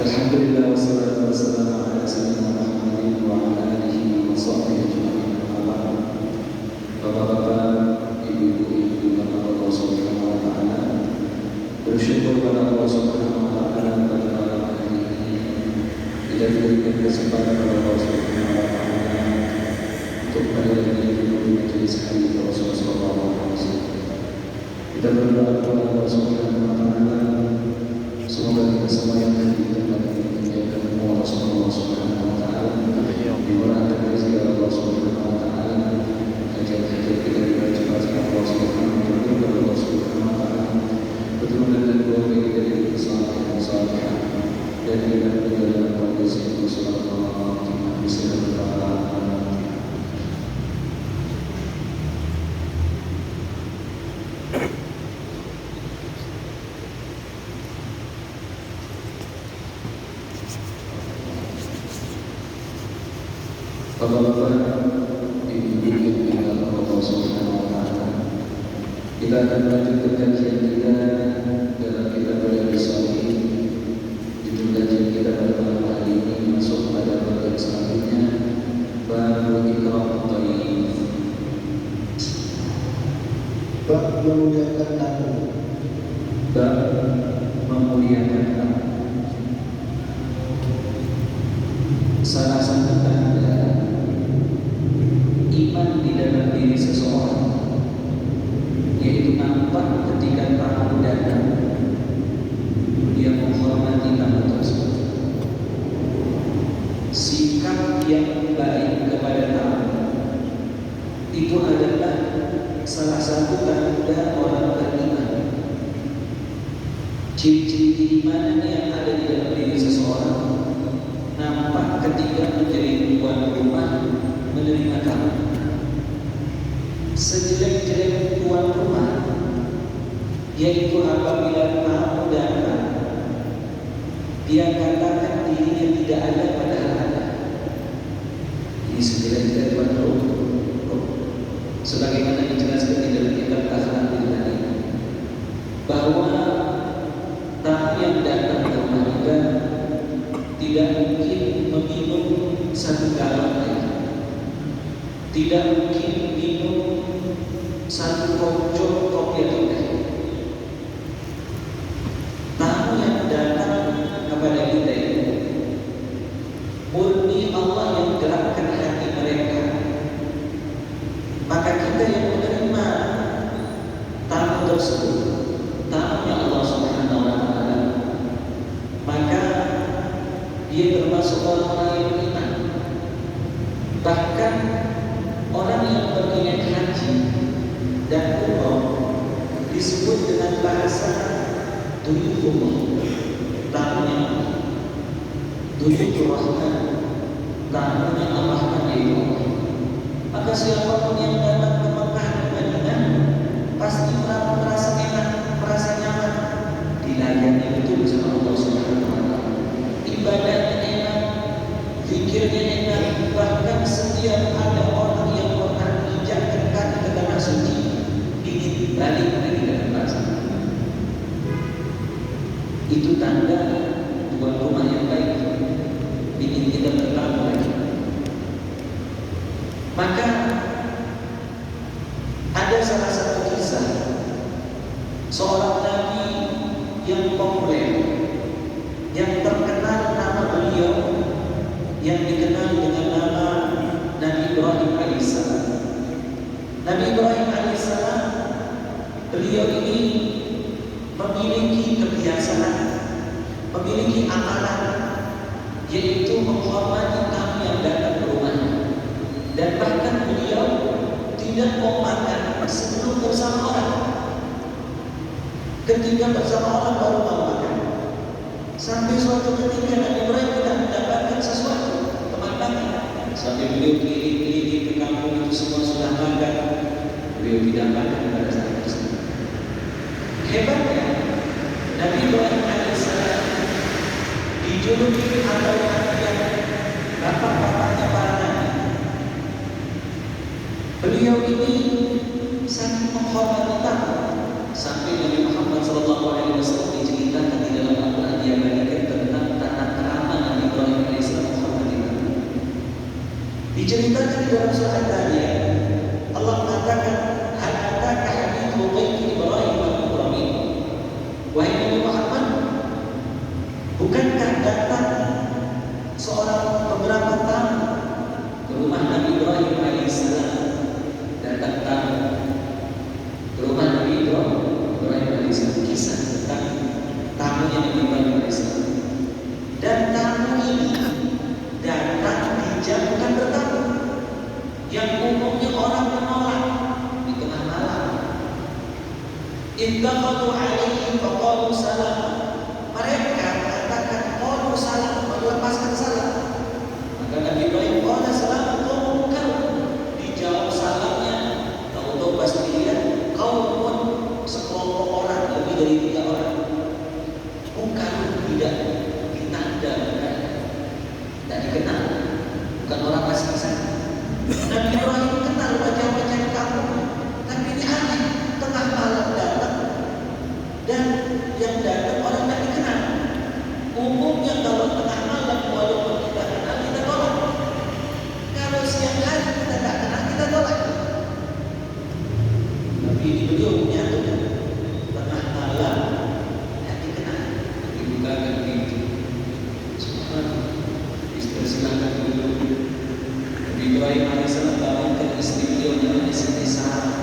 Alhamdulillah wassalatu wassalamu ala sayyidina Muhammadin wa ala alihi wa sahbihi ajma'in. Bapak-bapak, ibu-ibu yang dimuliakan Allah Subhanahu wa taala, bersyukur pada Allah Subhanahu wa taala pada malam hari ini kita diberikan kesempatan oleh Allah Subhanahu wa taala untuk kembali lagi di majelis hadis Rasulullah sallallahu alaihi wasallam. Kita berdoa kepada Allah Subhanahu wa taala semoga kita semua yang hadir di tempat ini menjaga Allah Subhanahu wa taala, dimurahkan rezeki Allah Subhanahu wa taala, hajat-hajat kita dibaca Allah Subhanahu wa taala, keturunan dan keluarga kita diberi keselamatan salihah dan kita berada dalam kondisi yang selamat bisa bertahan. Bapak-bapak, ibu-ibu yang dimuliakan Allah Subhanahu wa taala, kita akan melanjutkan kajian kita dalam kitab Riyadhus Shalihin. Judul kajian kita pada malam hari ini masuk pada bagian selanjutnya, bab ikram thayyib. Bab memuliakan tamu. Bab memuliakan tamu. Salah satu tanda iman di dalam diri seseorang yaitu nampak ketika tamu datang, dia menghormati tamu tersebut. Sikap yang baik kepada tamu itu adalah salah satu tanda orang beriman. Ciri-ciri keimanan yang ada di dalam diri seseorang nampak ketika menjadi tuan rumah menerima tamu. Sejelek-jelek tuan rumah yaitu apabila tamu datang dia katakan dirinya tidak ada padahal ada. Ini sejelek-jelek tuan rumah, sebagaimana dijelaskan di dalam kitab Akhlaqul Karim, bahwa tamu yang datang ke rumah kita tidak mungkin meminum satu galon air, tidak mungkin minum satu kocok kopi atau teh. Tamu yang datang kepada kita itu murni Allah yang gerakkan hati mereka, maka kita yang menerima tamu tersebut, tamunya Allah Subhanahu wa taala, maka dia termasuk orang-orang yang beriman. Bahkan orang yang berniat haji dan umrah disebut dengan bahasa duyufullah, tamunya Allah, duyufur rahman, tamunya Allah itu. Maka siapapun yang datang ke Mekah dan Madinah pasti merasa enak, merasa nyaman, dilayani betul sama Allah Subhanahu wa taala. Ibadahnya enak, fikirnya enak, bahkan setiap ada orang yang pernah menginjakkan kaki ke tanah suci ingin balik lagi ke tempat sana. Itu tanda tuan rumah yang baik, ingin kita bertamu lagi. Maka ada salah satu kisah seorang nabi yang populer, yang terkenal nama beliau, yang dikenal dengan nama Nabi Ibrahim alaihissalam. Nabi Ibrahim alaihissalam, beliau ini memiliki kebiasaan, memiliki amalan, yaitu menghormati tamu yang datang ke rumahnya. Dan bahkan beliau tidak mau makan sebelum bersama orang. Ketika bersama orang baru mau makan. Sampai suatu ketika Nabi Ibrahim tidak mendapatkan sesuatu pemandangan, sampai beliau keliling-keliling ke kampung itu semua sudah makan, beliau tidak makan pada saat tersebut. Hebatnya Nabi Ibrahim alaihissalam dijuluki atau yang bapak-bapaknya para nabi. Beliau ini sangat menghormati tamu sampai Nabi Muhammad SAW diceritakan di dalam Al-Quran dia bagikan tentang tata Diceritakan di dalam surah Al-Zariyat, Allah mengatakan, hal ataka hadithu dhaifi Ibrahim al-mukramin. Wahai Nabi Muhammad, bukankah datang seorang beberapa tamu ke rumah Nabi Ibrahim alaihissalam? Datang tamu ke rumah Nabi Ibrahim alaihissalam. Kisah tentang tamunya Nabi Ibrahim alaihissalam. Dan tamu ini datang di jam bukan bertamu, yang umumnya orang menolak di tengah malam. Ittaqadu alaihi faqalu salam. Mereka mengatakan qalu salam, melepaskan salam. Maka Nabi Ibrahim qala salam qaumukan, dijawab salamnya. Tahu-tahu pas dilihat qaumun, sekelompok orang, lebih dari 3 orang. Bukan tidak ditanda, tidak dikenal, bukan orang asing sana. Nabi Ibrahim kenal wajah-wajah kamu, tapi ini aneh, tengah malam datang, dan yang datang orang tidak dikenal. Umumnya kalau tengah malam, walaupun kita kenal, kita tolak. Kalau siang hari kita tidak kenal, kita tolak. Tapi ini beliau menyatukan tengah malam yang dikenal, dibukakan pintu. Subhanallah, dipersilakan dulu. Nabi Ibrahim alaihissalam bangunkan istri beliau namanya Siti Sarah.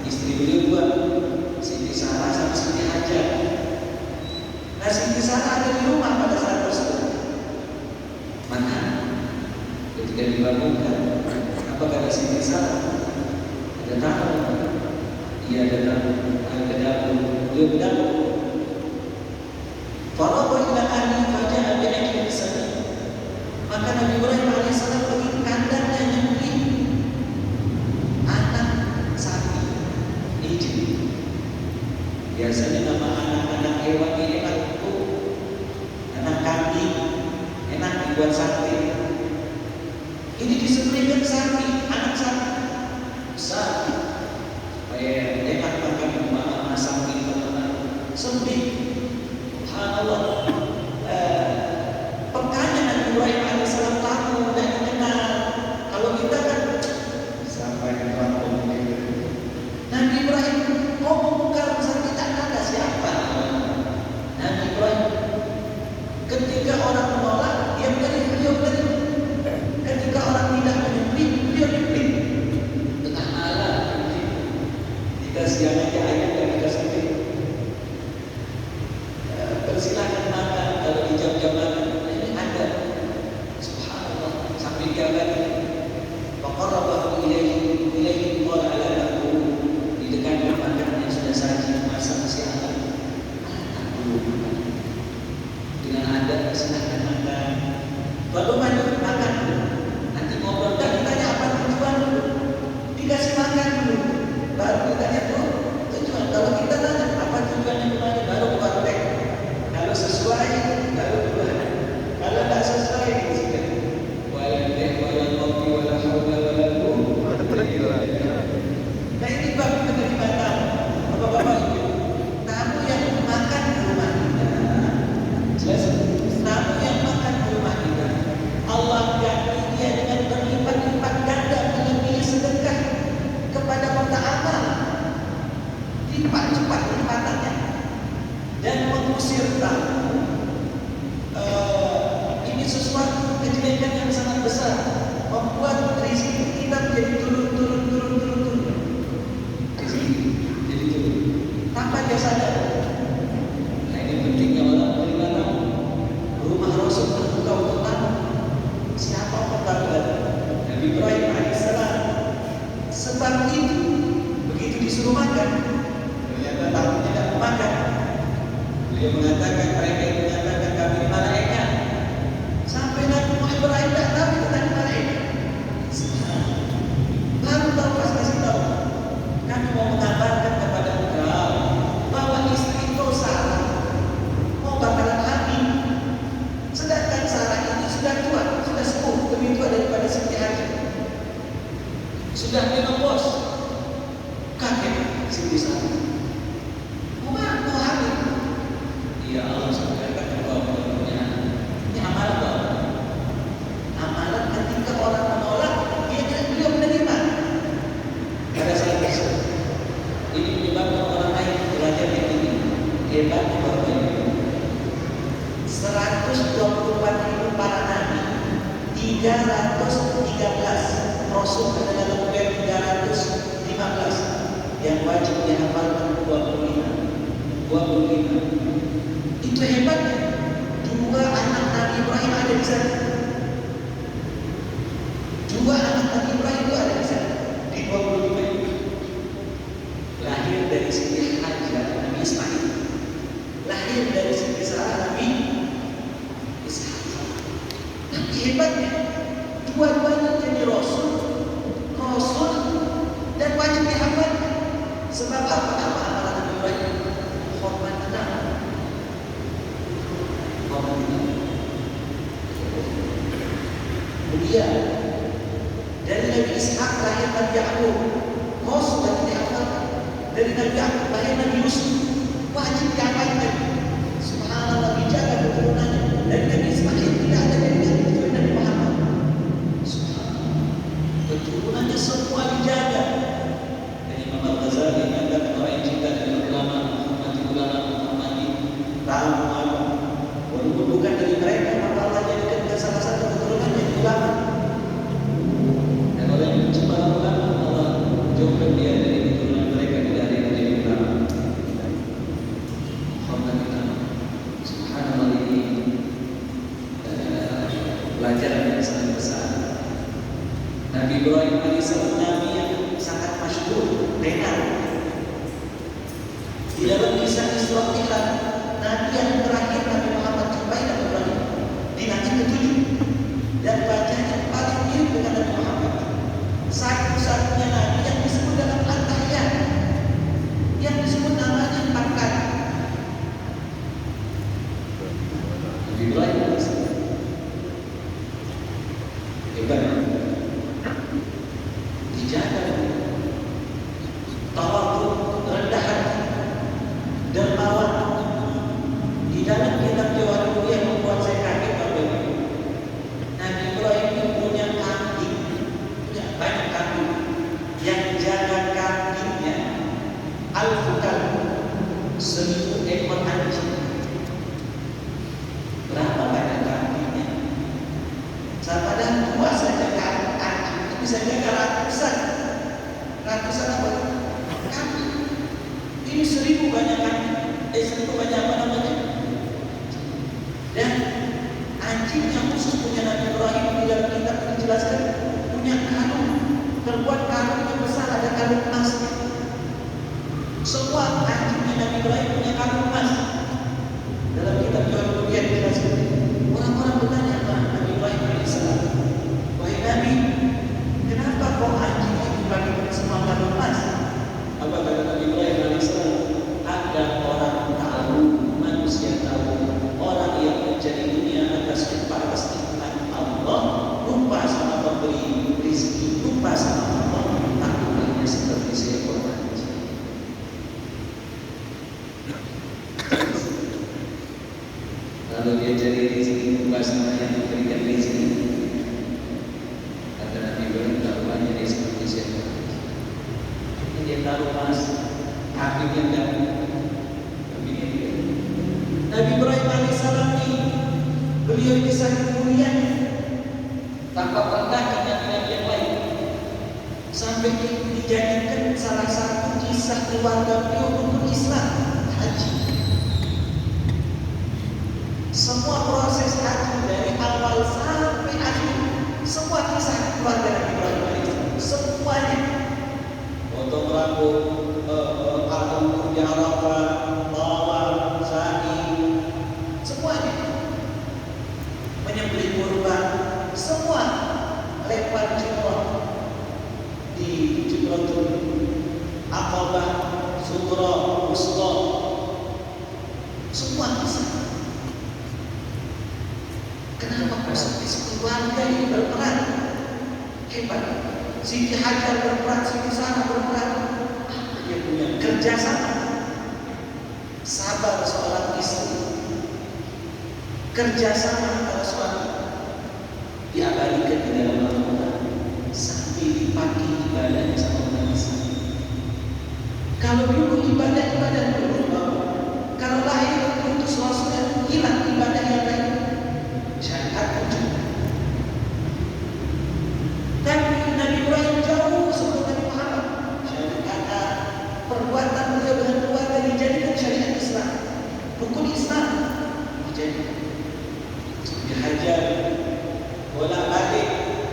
Istri beliau 2, Siti Sarah sama Siti Hajar. Nah, Siti Sarah ada di rumah pada saat tersebut. Maka ketika dibangunkan, apa kata Siti Sarah? Ada tamu. Ia datang ke dapur. Beliau ke dapur. Faragha ila ahli faja'a bi'ajlin samin. Maka Nabi Ibrahim alaihissalam pergi ke kandangnya nyembelih anak sapi hijau. Biasanya nama anak-anak hewan ini enak itu, anak kambing enak dibuat sate. Ini disembelihkan sapi, anak sapi besar, supaya enak makan sama sapi teman-teman. Sembelih, subhanallah. Pekannya Nabi Ibrahim alaihissalam tamu dan dikenal. Kalau kita kan sampai ke kampung gitu. Nabi Ibrahim ngomong bukan tidak ada siapa. Nabi Ibrahim ketika orang menolak, dia beliau beri. Ketika orang tidak menyembelih, beliau diberi. Tengah malam dikasih aja ayam dan dikasih beri. Persilakan makan kalau di jam-jam makan. Subhanallah, sampai dia lagi faqarrabahu ilaihi qala ala ta'kulu. Didekatkan makanan yang sudah saji, masak masih hangat. Dengan ada silahkan makan. Baru makan dulu. Nanti ngobrol dan ditanya apa tujuan dulu. Dikasih makan dulu. Baru ditanya tujuan. Kalau kita tanya apa tujuannya kemarin, baru praktek. Kalau sesuai, lalu Tuhan. Kalau tidak sesuai, disikat. Walau kopi, walau haula, walau nah ini bab penerimaan Bapak-bapak Ibu. Tamu yang makan di rumah kita, jelas. Tamu yang makan di rumah kita, Allah ganti dia dengan berlipat-lipat ganda melebihi sedekah kepada kota amal. Lipat cepat lipatannya. Dan mengusir tamu. Ini sesuatu kejelekan yang sangat besar, membuat rezeki kita menjadi turun. Rezeki jadi turun tanpa dia sadar. Nah, ini pentingnya orang menerima tamu. Rumah Rasul terbuka untuk tamu. Siapa tamu? Nabi Ibrahim alaihissalam. Sebab itu begitu disuruh makan, ternyata tamu tidak mau makan. Beliau mengatakan, mereka yang mengatakan kami malaikat. Sampai Nabi Ibrahim tidak tahu tentang malaikat. Baru tahu pas kasih tahu. Kami mau mengabarkan kepada engkau bahwa istri kau Sarah mau bakalan hamil. Sedangkan Sarah ini sudah tua, sudah sepuh, lebih tua daripada Siti Hajar. Sudah menopause. Kaget Siti Sarah. Mau hamil? Ya Allah, Hebatnya Bapak Ibu, 124.000 para nabi, 313 Rasul ada dalam web 315 yang wajib dihafalkan 25. Itu hebatnya. Dua anak Nabi Ibrahim ada di sana. Dua anak Nabi Ibrahim itu ada di sana. Di 25 itu. Lahir dari Siti Hajar Nabi Ismail. Lahir dari Siti Sarah Nabi Ishak. Tapi hebatnya, dua-duanya jadi Rasul dan wajib dihafal. Sebab apa amalan Nabi Ibrahim? Hormat anak. Kemudian dari Nabi Ishak lahir Nabi Yaqub. Rasul wajib dihafal. Dari Nabi Yaqub lahir Nabi Yusuf. Wajib dihafalkan. Subhanallah, dijaga keturunannya. Dari Nabi Ismail tidak ada dari Nabi Muhammad. Subhanallah, keturunannya semua dijaga. Imam Al-Ghazali mengatakan orang yang cinta dengan ulama Muhammadi tahu apa walaupun bukan dari mereka, maka Allah jadikan salah satu keturunan yang ulama. Dan orang yang benci para ulama, Allah jauhkan dia dari keturunan mereka, tidak ada yang menjadi ulama. Alhamdulillah, subhanallah, ini pelajaran yang sangat besar. Nabi Ibrahim alaihissalam nabi yang sangat masyhur, tenar. Di dalam kisah Isra Mi'raj, nabi yang terakhir Nabi Muhammad jumpai Nabi Ibrahim di langit ke-7 dan bacanya paling mirip dengan Nabi Muhammad. Satu-satunya nabi yang disebut dalam Al-Tahiyat, yang disebut namanya 4 kali. Nabi Ibrahim alaihissalam hebat. Dijaga tawadhu, rendah hati, dermawan. Di dalam kitab Jawahirul yang membuat saya kaget Bapak Ibu, Nabi Ibrahim itu punya kambing, punya banyak kambing. Yang jaga kambingnya al-fukal, 1000 ekor anjing. Berapa banyak kambingnya? Padahal 2 saja anjing itu bisa jaga ratusan apa? Kambing. Ini 1000 banyak kambing. 1000 banyak apa namanya? Dan anjing yang khusus punya Nabi Ibrahim di dalam kitab dijelaskan punya karung, terbuat karung yang besar, ada karung emas. Semua anjingnya Nabi Ibrahim punya karung emas. Dalam kitab Jawahirul dijelaskan. Orang-orang bertanya kepada Nabi Ibrahim alaihissalam, wahai Nabi, kenapa kau anjing itu dipakai semua karung emas? Apa kata Nabi Ibrahim alaihissalam? Ada orang tahu, manusia tahu, orang yang menjadi dunia atas nikmat Allah, lupa sama pemberi rezeki, lupa sama Allah, takutnya seperti seekor anjing. Lalu dia cari rezeki, lupa sama yang memberikan rezeki. Kata Nabi Ibrahim, taruhannya dia seperti seekor anjing. Dia taruh emas, kambingnya enggak. Nabi Ibrahim alaihissalam ini, beliau ini sangat mulia, tanpa pernah nabi-nabi yang lain, sampai dijadikan salah satu kisah keluarga beliau untuk Islam, haji. Semua proses haji dari awal sampai akhir, semua kisah keluarga Nabi Ibrahim alaihissalam, semuanya. Potong rambut, di Arafah, tawaf, sa'i, semuanya. Menyembelih kurban, semua. Lempar jumrah di Jumratul Aqabah, Sughra, Wusta, semua kisah. Kenapa proses keluarga ini berperan? Hebat. Siti Hajar berperan, Siti Sarah berperan. Dia punya kerjasama. Sabar seorang istri, kerjasama antara suami, diabadikan di dalam Al-Quran sampai dipakai ibadahnya sama manusia. Kalau dulu ibadah dulu, Kalau lahir putus Rasulnya hilang ibadah yang lain. Syariat wujud. Tapi Nabi Ibrahim jauh sebelum Nabi Muhammad. Syariat kata perbuatan beliau dengan keluarga dijadikan syariat Islam. Rukun Islam dijadikan. Dihajar, bolak-balik,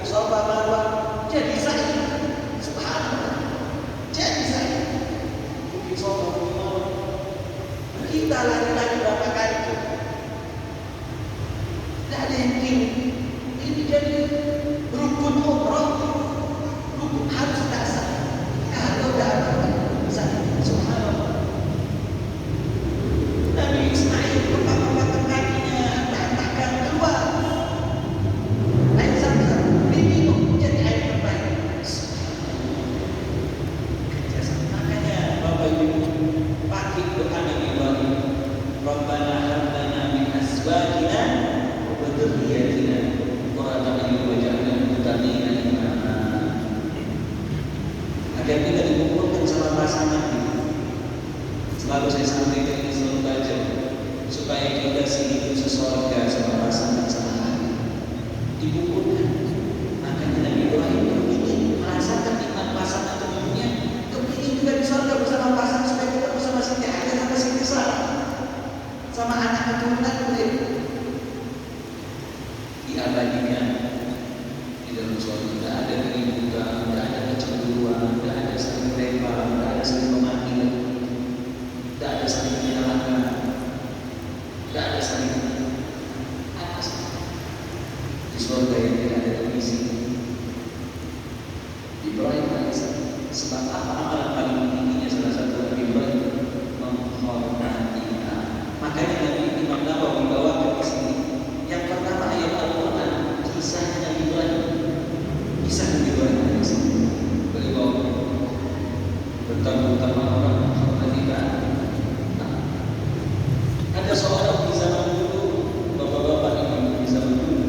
Safa Marwah, jadi saya. Subhanallah. Jadi saya. Bukit Safa, Bukit Marwah. Kita lari-lari berapa kali itu? Tidak ada yang ingin. Ini jadi rukun umrah. Rukun harus dasar. Kalau tidak ada, subhanallah. Nabi Ismail lepas-lepaskan kakinya, tak keluar. Air Zam-Zam diminum jadi air terbaik. Makanya Bapak Ibu pakai doa Nabi Ibrahim. Rabbana hab lana min azwajina wa dhurriyyatina qurrata a'yun waj'alna lil muttaqina imama. Agar kita dikumpulkan sama pasangan kita. Selalu saya sampaikan ini, selalu baca supaya kita hidup sesorga sama pasangan sama hati. Dikumpulkan. Makanya Nabi Ibrahim kepingin merasakan nikmat pasangan tentunya, kepingin juga di surga bersama pasangan supaya kita bersama Siti Hajar sama Siti Sarah, sama anak keturunan beliau diabadikan di dalam surga. Tidak ada keributan, tidak ada kecemburuan, tidak ada saling lempar, tidak ada saling memaki, tidak ada saling menyalahkan, tidak ada saling atas. Di surga yang tidak ada komisi. Ibrahim alaihissalam. Sebab apa amalan paling tingginya salah satu Nabi Ibrahim? Menghormatinya. Makanya Nabi Imam Nawawi bawakan di sini. Yang pertama ayat Al-Quran, kisah Nabi Ibrahim. Kisah Nabi Ibrahim alaihissalam. Beliau pertama orang menghormatikan. Ada seorang di zaman dulu, bapak-bapak ini di zaman dulu.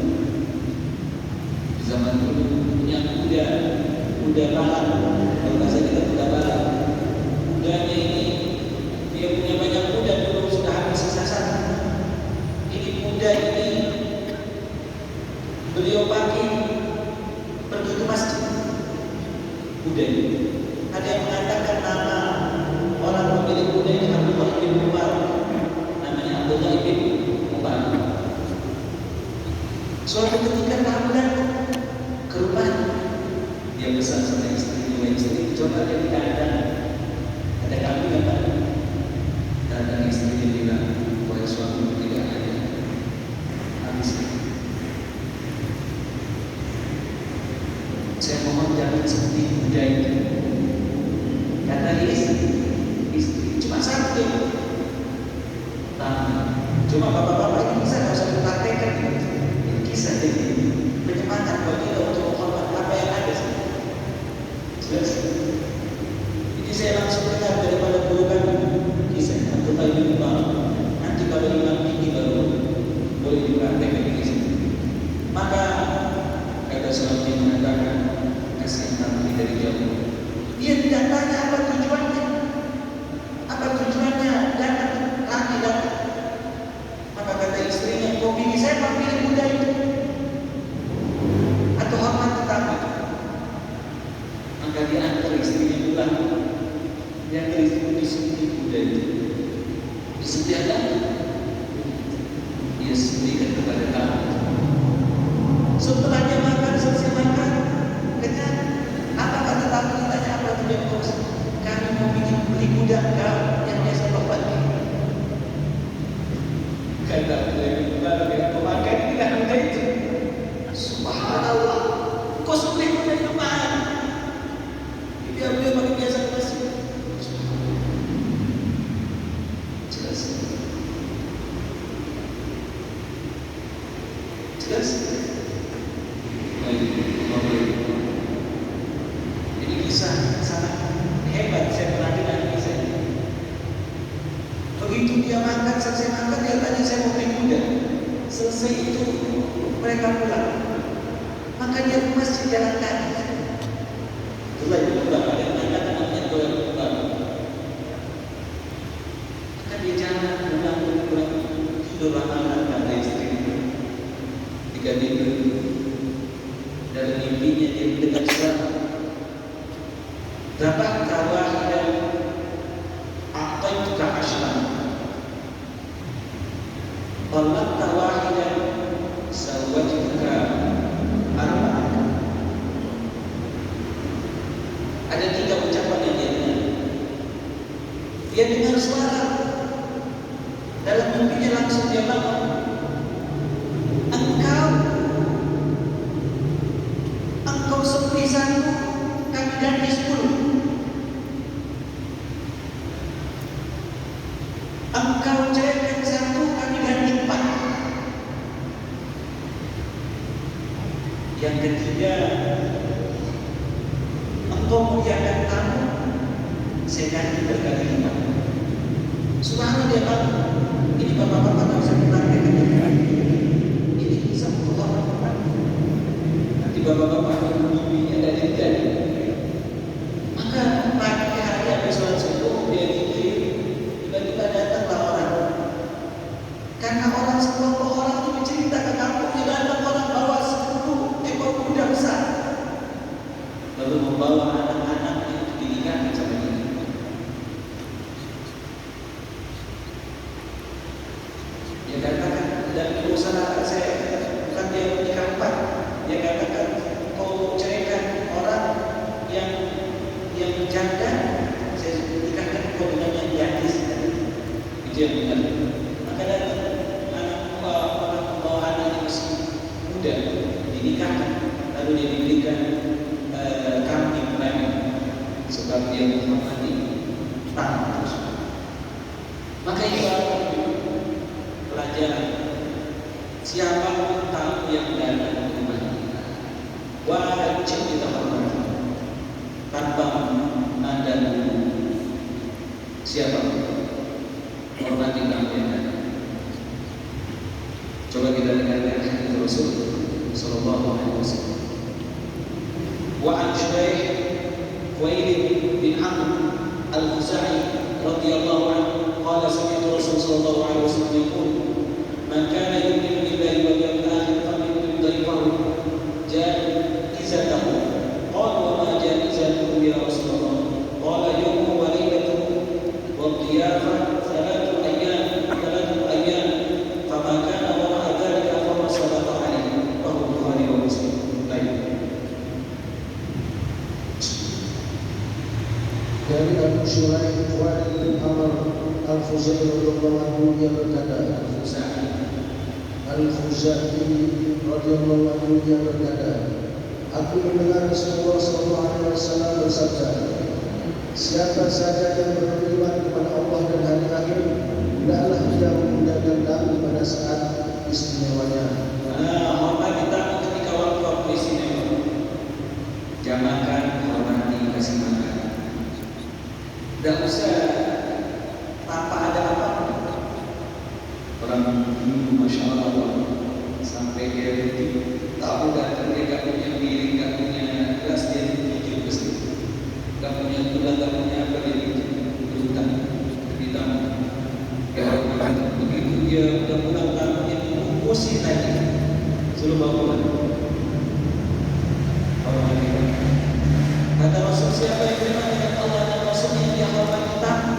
Di zaman dulu punya kuda balap. Kalau bahasa kita kuda balap. Kudanya ini dia punya banyak kuda dulu sudah habis sisa. Ini kuda ini beliau pakai pergi ke masjid. Kuda ini. Ada yang mengatakan nama orang pemilik kuda ini Abdullah bin Mubarak. Namanya Abdullah bin Mubarak. Suatu ketika tamunan ke rumah, dia pesan sama istri, coba dia dikandang. Ada kambing apa? Dan istri dia bilang, wahai suami tidak ada. Habis. Saya mohon jangan seperti kuda itu. Kata istri cuma satu. Cuma bapak-bapak ini bisa nggak usah dipraktekkan. Ini kisah jadi penyemangat bagi kita untuk menghormati apa yang ada. Jelas. Jadi saya langsung dengar daripada guru kami kisah Abdullah bin Mubarak. Nanti kalau imam tinggi baru boleh dipraktekkan di sini. Maka kata seorang yang mengatakan kasih tahu dari jauh. Dia tidak tanya apa tujuannya. Apa tujuannya datang laki datang. Maka kata istrinya, kau pilih saya apa pilih kuda itu? Atau hormat tetapi? Maka dia antar istrinya pulang. Dia antar istrinya disuntik kuda itu. Disediakan. Dia sediakan kepada kamu. Setelah dia makan, selesai makan, kenyang. Apa kata tamu ditanya apa tujuan bos? Kami mau beli kuda kau yang biasa bapak ini. Kata beliau, baru pemakai tidak kuda itu. Subhanallah, kau sudah kuda itu mahal. Dia beliau pakai biasa masih. Jelas. Jelas. Ini kisah sangat hebat. Saya pernah dengar kisah ini. Begitu dia makan, selesai makan, dia tanya saya mau beli kuda. Selesai itu mereka pulang. Maka dia ke masjid jalan kaki. Itulah itu ada yang mengatakan namanya doa. Maka dia jalan tidurlah anak kata istri ketika tidur dalam mimpinya dia mendengar suara dapat tawahidan a'taituka ashran talak tawahidan sawwajtuka arba'an. Ada 3 ucapan yang dia dengar. Dia dengar suara dalam mimpinya, langsung dia bangun. Engkau sepisanku, kami ganti 10. Engkau ceraikan 1, kami ganti 4. Yang ketiga, engkau muliakan tamu, saya ganti berkali lipat. Subhanallah, dia bangun. Ini bapak-bapak tak usah menanyakan ini satu orang. Nanti bapak-bapak mimpinya dari jadi. Maka pagi hari habis sholat subuh dia tidur, tiba-tiba datanglah orang. Karena orang sekelompok orang itu bercerita ke kampungnya, datang orang bawa 10 ekor kuda besar, lalu membawa anak-anaknya untuk dinikahkan sama dia. Dia katakan dalam usaha saya bukan dia menikah 4. Dia katakan kau ceraikan orang yang janda, saya nikahkan kau dengan yang gadis. Itu yang benar. Maka datang orang membawa anaknya masih muda dinikahkan, lalu dia diberikan kambing banyak sebab dia menghormati tamu tersebut. Maka itu pelajaran, siapapun tamu yang datang ke rumah kita wajib kita hormati tanpa memandang siapapun. Hormati tamu yang datang. Coba kita dengarkan hadis Rasul sallallahu alaihi wasallam. Wa an Khuwailid bin Amr al-Khuzai radhiyallahu anhu qala sami'tu Rasul sallallahu alaihi wasallam yaqul man kana yu'minu billahi wal yawmil akhir falyukrim dhayfahu jaizatahu. Qala wa ma jaizatuhu ya Rasulullah? Qala yawmuhu wa laylatuhu wa dhiyafah 3 ayyam fama kana wara'a dhalika fama sadaqa alaihi. Rawahu Bukhari wa Muslim. Dari Abu Syuraih Khuwailid bin Amr al-Khuzai radhiyallahu anhu dia berkata, Al-Khuzai radhiyallahu anhu dia berkata, aku mendengar Rasulullah sallallahu alaihi wasallam bersabda, siapa saja yang beriman kepada Allah dan hari akhir, hendaklah dia mengundangkan tamu pada saat istimewanya. Hormati tamu ketika waktu istimewa. Jamakan, hormati, kasih makan. Tidak usah tanpa ada apa-apa. Orang dulu Masya Allah sampai dia itu tahu datang, dia gak punya piring, gak punya gelas, dia tujuh pasti. Gak punya gula, gak punya apa, dia berhutang di tamu. Begitu dia udah pulang tamunya pusing lagi, suruh bawa pulang. Kata Rasul, siapa yang beriman dengan Allah dan Rasulnya, dia hormati tamu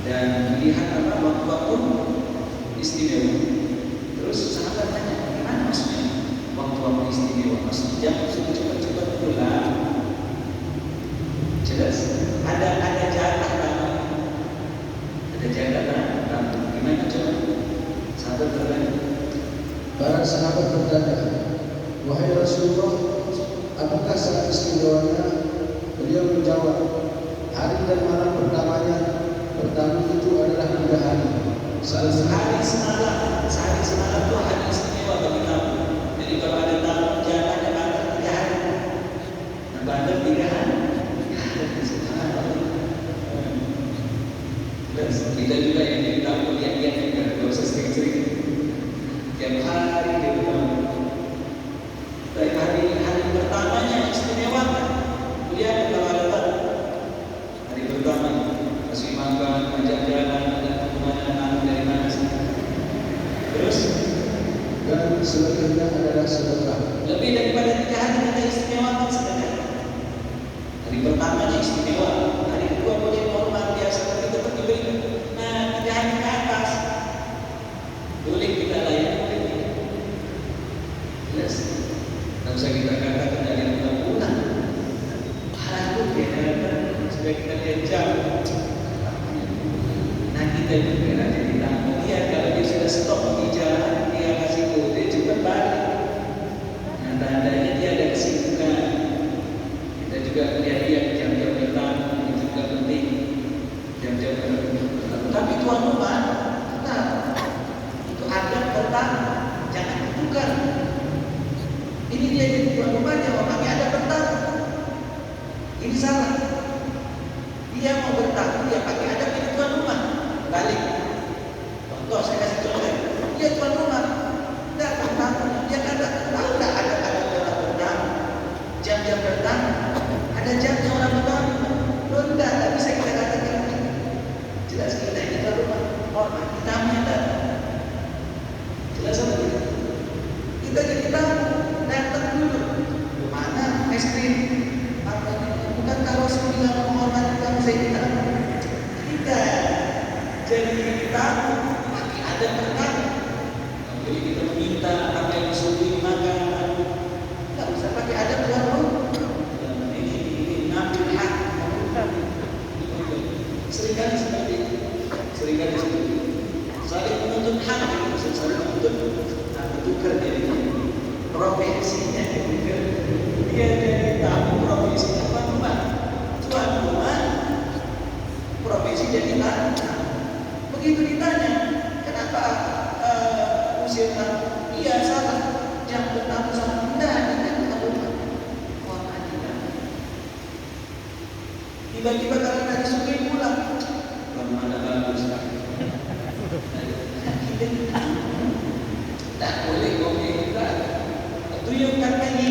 dan lihat apa waktu-waktu istimewa. Terus sahabat tanya, gimana maksudnya waktu-waktu istimewa? Maksudnya jangan suruh cepat-cepat pulang. Jelas ada jatah tamu, ada jatah tamu. Gimana coba? Sahabat bertanya. Para sahabat bertanya, wahai Rasulullah, apakah saat istimewanya? Beliau menjawab, hari dan malam pertamanya. Pertama itu adalah 3 hari. Sehari semalam itu hari istimewa bagi tamu. Jadi kalau ada tamu jatahnya banter 3 hari. Nah, banter 3 hari. Kita juga yang jadi tamu lihat-lihat juga, tidak usah sering-sering. Tiap hari dia bertamu. Dari hari pertamanya istimewa. Lihat kalau ada tamu. Hari pertama kasih makan, ajak jalan, ada kemana, dari mana sih? selanjutnya adalah sedekah. Lebih daripada 3 hari kita istimewakan sedekah. Hari pertamanya istimewa, hari kedua boleh normal biasa, tapi tetap diberikan. Nah, 3 hari ke atas boleh kita layani. Jelas. Tidak usah kita katakan dari bulan-bulan. Lalu supaya kita lihat jam. Nah, kita juga jadi tamu dia kalau dia sudah stop di jalan, dia kasih kode cepat balik. Nah, tandanya dia ada kesibukan. Kita juga lihat jam-jam bertamu, itu juga penting. Jam-jam bertamu. Tapi tuan rumah, nah, itu ada bertamu, jangan ditukar. Ini dia jadi tuan rumahnya, orangnya ada bertamu. Ini salah. Dia mau bertamu, dia pakai ada pilih tuan rumah. Balik. Contoh saya kasih contoh. Dia tuan rumah, datang tamu, dia kata, tahu tak ada orang bertamu, jam-jam bertamu, ada jamnya orang bertamu. Loh enggak, tak bisa kita katakan. Jelas kita ini tuan rumah, hormat tamunya datang. Jelas apa tidak? Kita jadi tamu, datang dulu. Mana es krim? Apa ini? Bukan kalau sembilan menghormati tamu saya tidak. Tidak. Jadi tamu pasti ada bertamu. Jadi kita meminta apa yang disuruh makan. Tidak usah pakai ada tuan rumah. Ini ngambil hak. Seringkali seperti itu. Seringkali seperti itu. Saling menuntut hak, saling menuntut tukar jadi profesinya juga. Dia jadi tamu profesinya tuan rumah. Tuan rumah profesi jadi tamu. Begitu ditanya, kenapa usir tamu? Iya salah, jam bertamu sama tidak, ini kan tuan rumah. Wah, tidak. Tiba-tiba kalau dari sore pulang, tuan rumah ada bagus kan? Tak boleh komen juga. Tuyulkan lagi.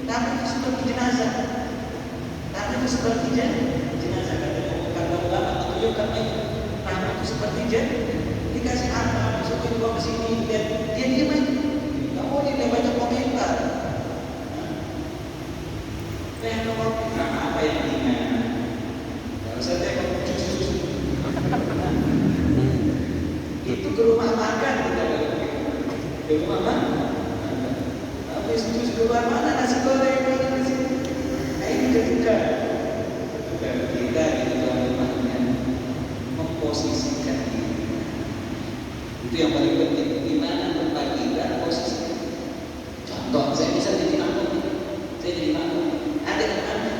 Tapi itu seperti jenazah. Tapi itu seperti jenazah. Kata ulama, tuyulkan lagi. Tapi itu seperti jenazah. Dikasih apa? Besok dibawa ke sini. Dia diam aja. Tak boleh dia baca komentar. Apa yang ingat? Kalau saya tengok cucu-cucu. Itu ke rumah makan kita ke rumah makan. Habis itu keluar mana nasi goreng mana di sini. Nah ini ketika kita di dalam rumahnya memposisikan diri. Itu yang paling penting. Di mana tempat kita posisi. Contoh saya bisa jadi makmum. Saya jadi makmum. Ada yang mana?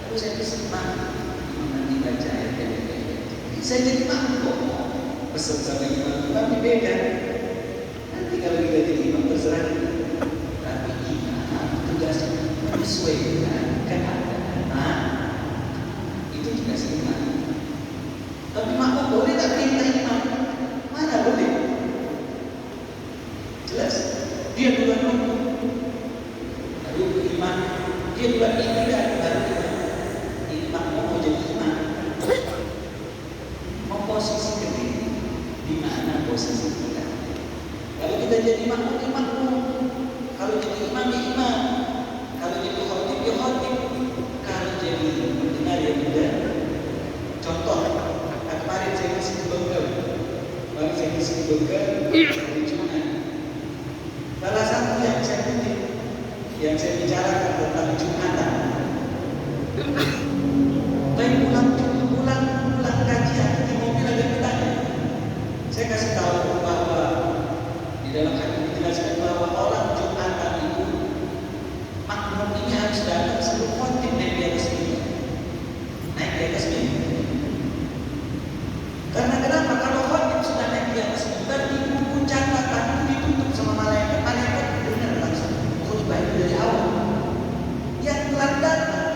Lalu saya pesan makmum. Nanti baca ayat-ayat. Saya jadi makmum. Pesan sama imam, tapi beda. Nanti kalau kita jadi imam terserah kita. Tapi imam tugasnya menyesuaikan keadaan. Itu tugas imam. Tapi makmum boleh tak perintah imam? Mana boleh? Jelas. Dia duluan rukuk, lalu imam. Dia duluan ibadah, baru imam. Ini makmum mau jadi imam. Memposisikan diri. Di mana posisi kita? Kalau kita jadi makmum, ya makmum. Kalau jadi imam, ya imam. Kalau jadi khotib, ya khotib. Kalau jadi pendengar, ya pendengar. Contoh, kemarin saya kasih ke Bengkel. Kemarin saya kasih ke Bengkel hari Jumat. Salah satu yang saya kutip, yang saya bicarakan tentang Jumatan. Tapi pulang kajian di mobil ada bertanya. Saya kasih tahu bahwa di dalam hadis dijelaskan bahwa orang Jumatan itu makmum ini harus datang sebelum khotib naik di atas mimbar. Naik di atas mimbar. Karena kenapa? Kalau khotib sudah naik di atas mimbar, di buku catatan itu ditutup sama malaikat. Malaikat dengar langsung khutbah itu dari awal. Yang telah datang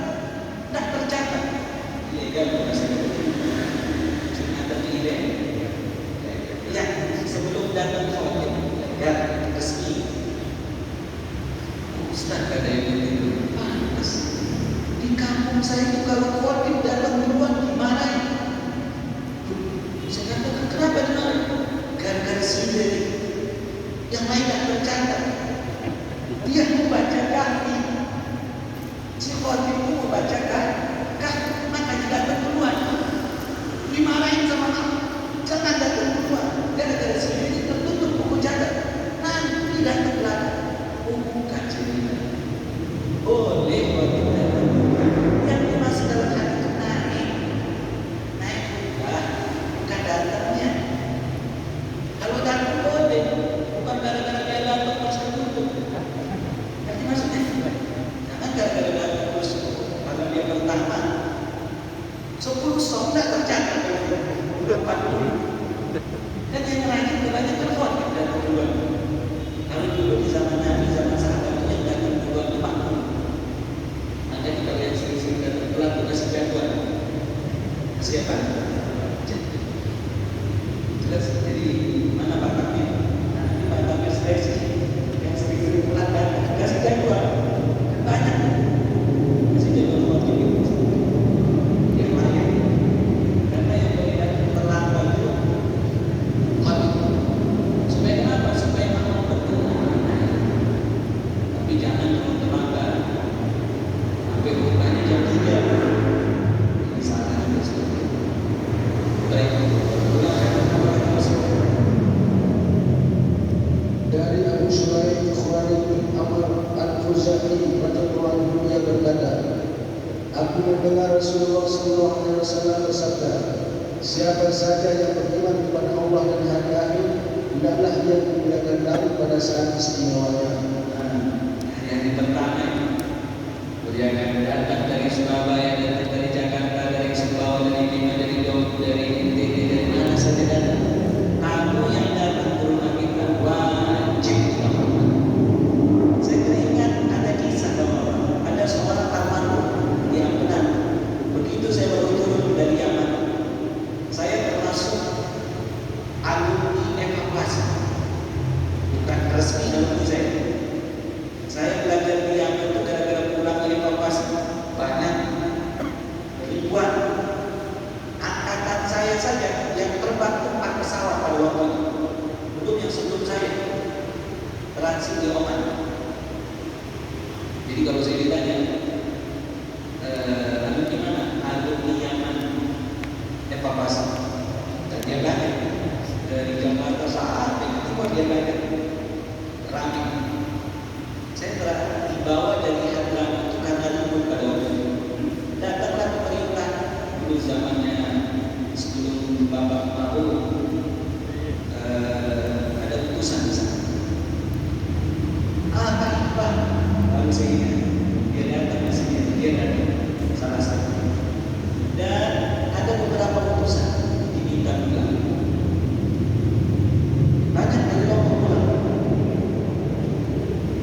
tidak percaya. tidak tercatat. Dia membaca kahfi. Si khotib itu membaca kahfi, maka tidak keluar. Dimarahin sama aku, jangan datang keluar. Gara-gara sendiri tertutup buku catat. Nanti datang lagi. Bukan cerita. Boleh khotib datang. Yang dimaksud dalam hati itu naik bukan datangnya. Kalau datang boleh, bukan gara-gara dia datang terus tertutup. Ngerti maksudnya? Jangan gara-gara datang terus kalau dia pertama 10 som tidak tercatat, udah 40. Dan yang rajin kebanyakan khotib datang duluan. Kalau dulu di zaman Nabi, zaman sahabat yang datang duluan itu 40. Nanti kita lihat sering-sering datang telat itu kasih jadwal. Siapa? Jelas. Jadi mana bataknya? Nanti bataknya seleksi yang sering-sering telat datang kasih jadwal. Banyak. Kasih jadwal khotib itu. Yang mana? Karena yang boleh datang terlambat itu khotib. Supaya kenapa? Supaya mau berkenan. Tapi jangan terlambat. Sampai bukannya jam 3. Ini salah juga seperti itu. Baik. Dari Abu Sulaim Khalid bin Amr Al-Khuzai radhiyallahu anhu ia berkata, aku mendengar Rasulullah SAW bersabda, siapa saja yang beriman kepada Allah dan hari akhir, hendaklah ia menggunakan dalik pada saat istimewanya. Hari pertama beliau akan datang dari Surabaya, datang dari Jakarta, dari Sumbawa, dari Bima, dari Lombok, dari NTT, dari mana saja datang. Tamu yang datang ke rumah kita wajib kita hormat. Saya teringat ada kisah bahwa ada seorang almarhum yang benar. Begitu saya baru turun dari Yaman, saya termasuk alumni evakuasi, bukan resmi alumni saya. Saya belajar di Yaman itu gara-gara pulang dari evakuasi banyak ribuan. Angkatan saya saja yang terbang 4 pesawat pada waktu itu. Belum yang sebelum saya transit di Oman. Jadi kalau saya ditanya, lalu gimana alumni Yaman evakuasi? Dan dia banyak dari Jakarta saat itu dia banyak ramai. Saya telah dibawa dari Hadramaut itu karena libur pada waktu itu. Datanglah pemerintah dulu zamannya sebelum Bapak Prabowo, ada utusan di sana. Pak Iqbal, lalu saya ingat dia datang ke sini, dia datang salah satu. Dan ada beberapa utusan diminta pulang. Banyak dari Lombok pulang.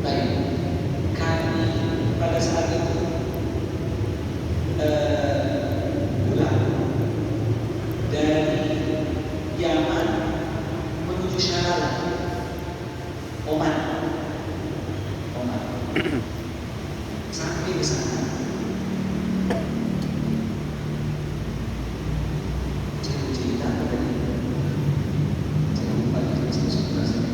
Baik, kami pada saat itu pulang dari Yaman menuju Syarala, Oman. Sampai ke sana, saya mau cerita apa tadi? Saya lupa itu sebentar saja.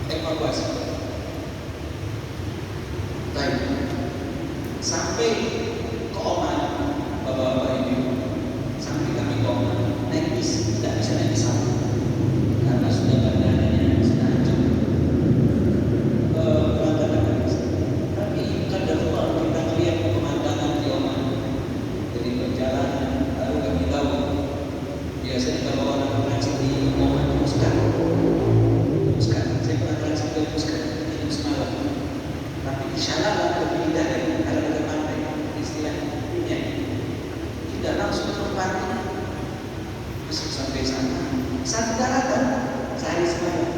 Evakuasi. Baik. Sampai ke Oman, bapak-bapak ibu, sampai kami ke Oman, naik bis, tidak bisa naik pesawat karena sudah bandaranya sudah hancur. Berangkat dari bis. Tapi kadang-kadang kita melihat pemandangan di Oman dari perjalanan, lalu kami tahu biasanya kalau orang transit di Oman Muscat. Saya pernah transit ke Muscat itu semalam. Tapi di Syarala lebih indah karena ada pantai, istilahnya. Ya. Tidak langsung ke pantai, masuk sampai sana. Satu daratan sehari semalam.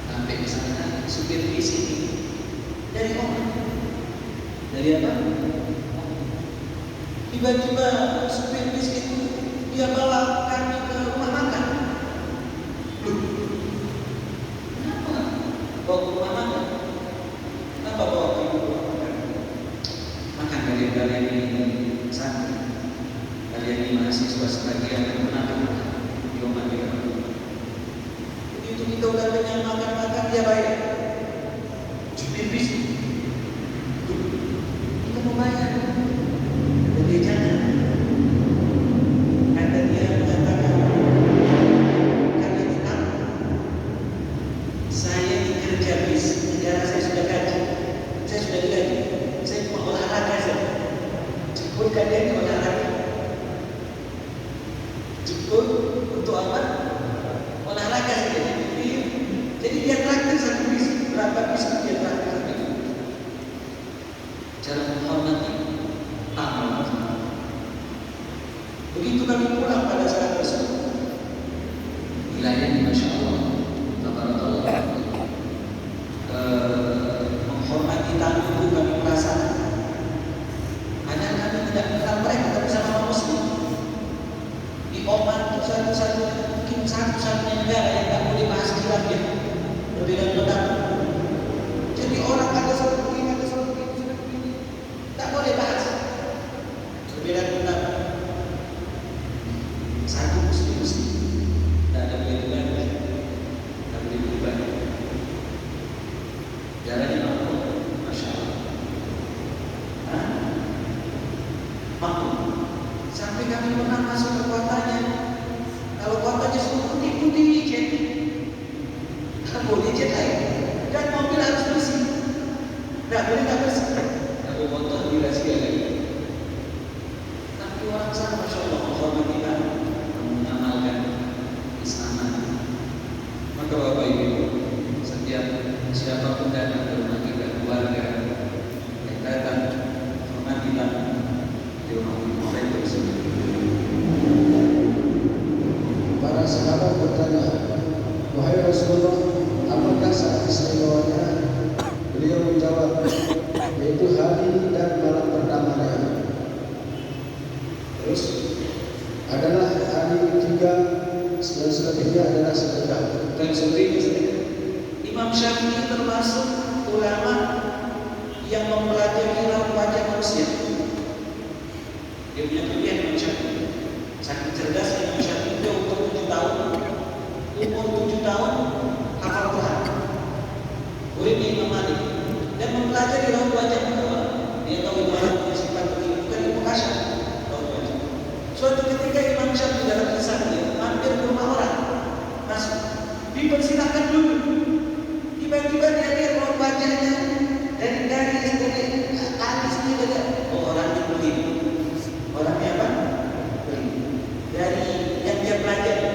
Sampai di sana, supir bis ini dari Oman. Dari apa? Tiba-tiba supir bis itu dia bawa kami ke rumah makan. Kenapa? Bawa ke rumah makan? Kenapa bawa ke rumah makan? Makan dari kalian ini santri, kalian ini mahasiswa sebagian yang menang di umat kita. Begitu kita udah kenyang makan dia bayar. Cubit bisnis. Kita mau bayar. Jadi jangan. Kata dia mengatakan, karena kita, saya ini kerja bis, negara saya sudah gaji, saya sudah digaji, saya cuma olahraga saja. Cukup kalian olahraga. Cukup untuk apa? Olahraga saja. Jadi dia traktir satu bis, berapa bis dia traktir satu bis. Cara menghormati tamu. Begitu kami pulang pada saat tersebut, dilayani Masya Allah, tabarakallah. Menghormati tamu itu kami merasakan. Hanya kami tidak kenal mereka, tapi sama Muslim. Di Oman itu satu-satunya negara yang tak boleh bahas khilafah, berbeda pendapat. Jadi orang ada satu begini, tak boleh bahas berbeda pendapat. Satu muslim, tak ada boleh tak boleh berubah. Jalannya apa? Masya Allah. Maklum. Sampai kami pernah masuk ke kotanya. Kalau kotanya sudah putih-putih jet, tak boleh jet lain. Dan mobil harus bersih. Tak boleh tak bersih. Kalau motor dirahsia lagi. Tapi orang sana Masya Allah menghormati kami, mengamalkan Islam. Maka Bapak Ibu, setiap siapapun datang ke rumah kita, keluarga yang datang, hormati kami di rumah kita tersebut. Para sahabat bertanya, wahai Rasulullah, apakah saat istimewanya? Beliau menjawab, yaitu hari dan malam pertamanya. Terus adalah hari ketiga, dan selebihnya adalah sedekah. Dan seperti itu, Imam Syafi'i termasuk ulama yang mempelajari raut wajah manusia. Dia punya kelebihan Imam Syafi'i. Saking cerdas Imam Syafi'i, dia umur 7 tahun, hafal Quran. Muridnya Imam Malik dan mempelajari raut wajah orang. Dia tahu itu orang punya sifat begini, bukan ilmu kasyaf, raut wajah. Suatu ketika Imam Syafi'i dalam kisah dia mampir ke rumah orang, masuk, dipersilakan dulu. Tiba-tiba dia lihat raut wajahnya dari alis dia, oh orangnya begini. Orangnya apa? Dari yang dia pelajari.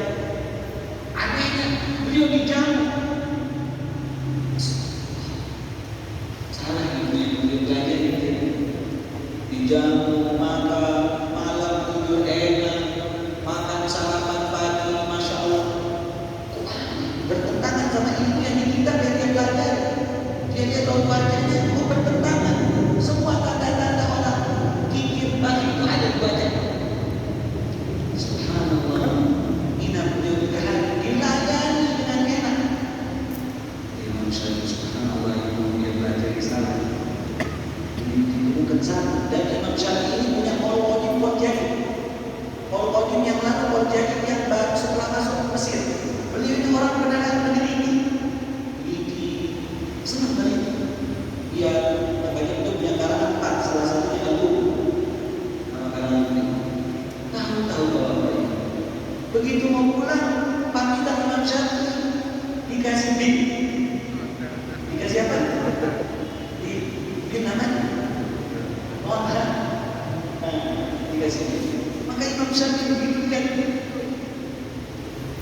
Anehnya, beliau dijamu. Salah itu yang beliau pelajari. Dijamu, makan malam, tidur enak, makan sarapan pagi, Masya Allah. Bertentangan sama ilmu yang di kitab yang dia pelajari. Dia lihat raut wajahnya, oh bertentangan. Semua tanda-tanda orang kikir bagi itu ada di wajahnya. Subhanallah, ina beliau dikahari, dilayani dengan enak. Imam Syafi'i subhanallah itu dia belajar di sana. Bukan sana. Dan Imam Syafi'i ini punya Qaul Qadim yang lalu, Qaul Qadim yang baru setelah masuk ke Mesir. Beliau ini orang pendengar negeri ini. Senang dari itu. Dia bagi itu punya karangan 4, salah satunya Al-Buku. Nama karangan ini. Tahu bahwa begitu mau pulang, pamitan Imam Syafi'i dikasih bin. Dikasih apa? Bin namanya? Mohon dikasih bin. Maka Imam Syafi'i begitu lihat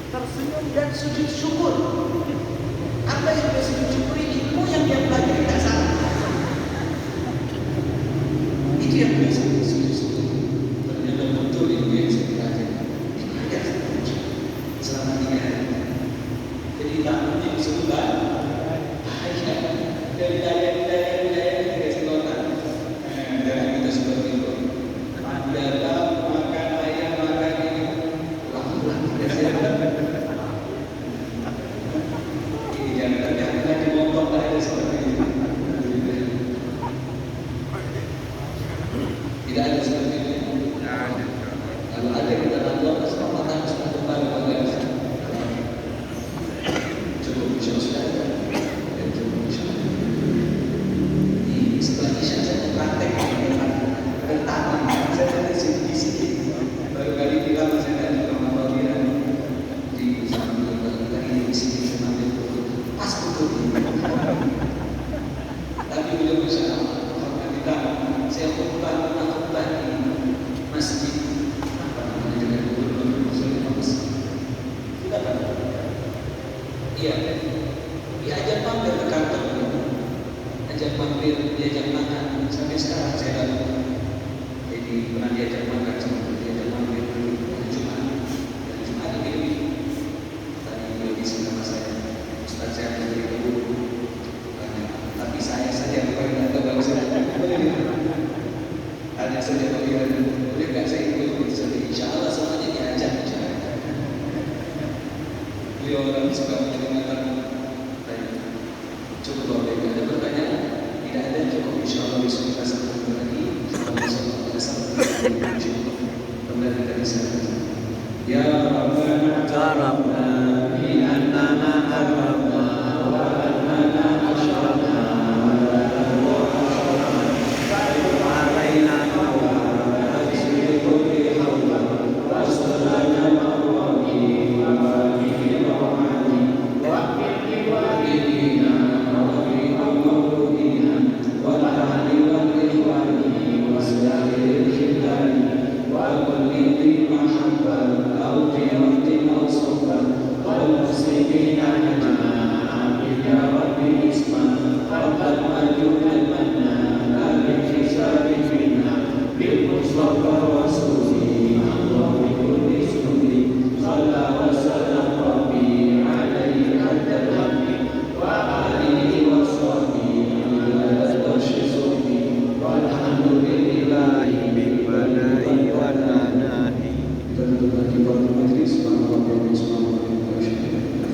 tersenyum dan sujud syukur. Apa yang dia sujud syukur ini? Ilmu yang dia pelajari tidak salah. Itu yang dia sujud syukur. Ternyata betul ilmu yang saya pelajari. Selama 3 hari. Jadi tamunya disebut bahagia. Dari budaya dikasih total. Dan kita seperti itu. Datang makan ayam, makan ini. Pulang jangan di motor ada seperti itu. mampir, diajak makan. Sampai sekarang saya dapat. Jadi pernah diajak makan sama diajak mampir dulu hari Jumat. Hari Jumat lebih. Tadi beliau di sini sama saya. Ustaz saya memberi dulu banyak. Tapi saya saja bukan yang tahu bangsa. Ada saja bagaimana. Boleh nggak saya ikut? Insya Allah semuanya diajak. Beliau orang suka mendengarkan. Cukup Bapak Ibu, ada pertanyaan? Tidak ada, cukup. Insya Allah besok kita sambung lagi. Kembali dari sana. Ya Rabbana Karabna bi annana arabna wa annana ashrafna alaina tawwa tasbihu bi hawla wasallana ma'wahi wa alihi wa ma'ani wa bihi wa bihina wa bi amrina wa ahli wa ikhwani wa sa'iril khidani wa kulli dhi mahabba أو في وقت أو صحبة والمسلمين أجمعين يا ربي اسمع فقد أجود المنان بالحساب فينا بالمصطفى